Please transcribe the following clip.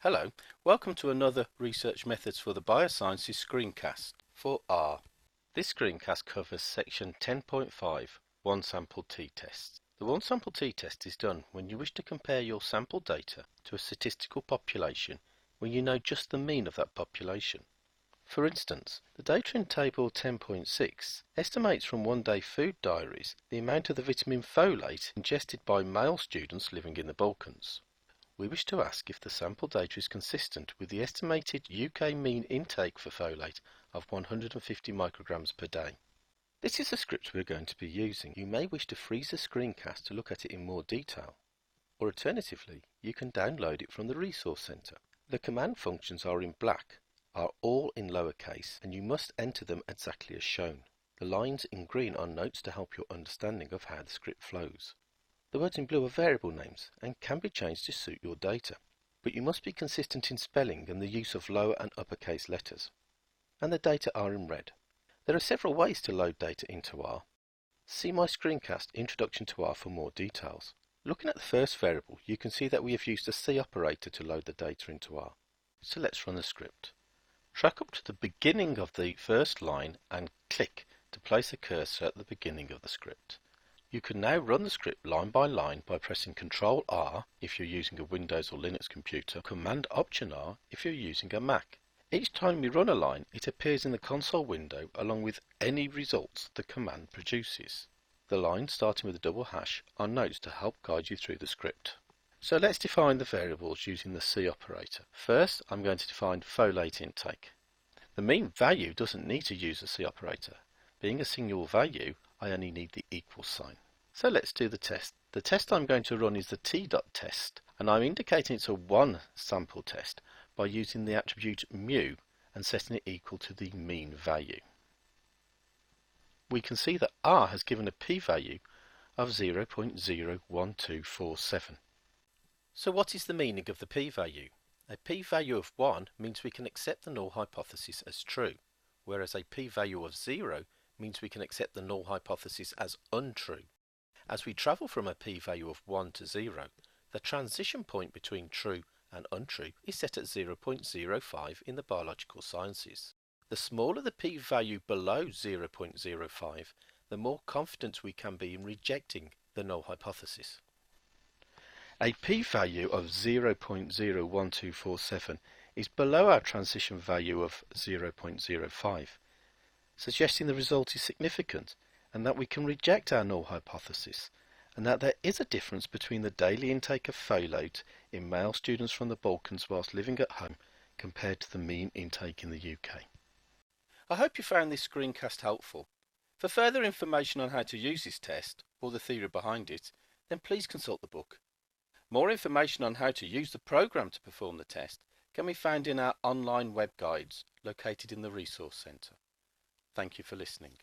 Hello, welcome to another Research Methods for the Biosciences screencast for R. This screencast covers section 10.5, one sample t-test. The one sample t-test is done when you wish to compare your sample data to a statistical population when you know just the mean of that population. For instance, the data in table 10.6 estimates from one-day food diaries the amount of the vitamin folate ingested by male students living in the Balkans. We wish to ask if the sample data is consistent with the estimated UK mean intake for folate of 150 micrograms per day. This is the script we are going to be using. You may wish to freeze the screencast to look at it in more detail, or alternatively, you can download it from the Resource Centre. The command functions are in black, are all in lowercase, and you must enter them exactly as shown. The lines in green are notes to help your understanding of how the script flows. The words in blue are variable names and can be changed to suit your data, but you must be consistent in spelling and the use of lower and uppercase letters. And the data are in red. There are several ways to load data into R. See my screencast Introduction to R for more details. Looking at the first variable, you can see that we have used a C operator to load the data into R. So let's run the script. Track up to the beginning of the first line and click to place a cursor at the beginning of the script. You can now run the script line by line by pressing Ctrl R if you're using a Windows or Linux computer, Command Option R if you're using a Mac. Each time you run a line, it appears in the console window along with any results the command produces. The lines starting with a double hash are notes to help guide you through the script. So let's define the variables using the C operator. First, I'm going to define folate intake. The mean value doesn't need to use the C operator. Being a single value, I only need the equal sign. So let's do the test. The test I'm going to run is the t.test, and I'm indicating it's a one sample test by using the attribute mu and setting it equal to the mean value. We can see that R has given a p-value of 0.01247. So what is the meaning of the p-value? A p-value of 1 means we can accept the null hypothesis as true, whereas a p-value of 0 means we can accept the null hypothesis as untrue. As we travel from a p-value of 1 to 0, the transition point between true and untrue is set at 0.05 in the biological sciences. The smaller the p-value below 0.05, the more confident we can be in rejecting the null hypothesis. A p-value of 0.01247 is below our transition value of 0.05. Suggesting the result is significant and that we can reject our null hypothesis, and that there is a difference between the daily intake of folate in male students from the Balkans whilst living at home compared to the mean intake in the UK. I hope you found this screencast helpful. For further information on how to use this test, or the theory behind it, then please consult the book. More information on how to use the program to perform the test can be found in our online web guides located in the Resource Centre. Thank you for listening.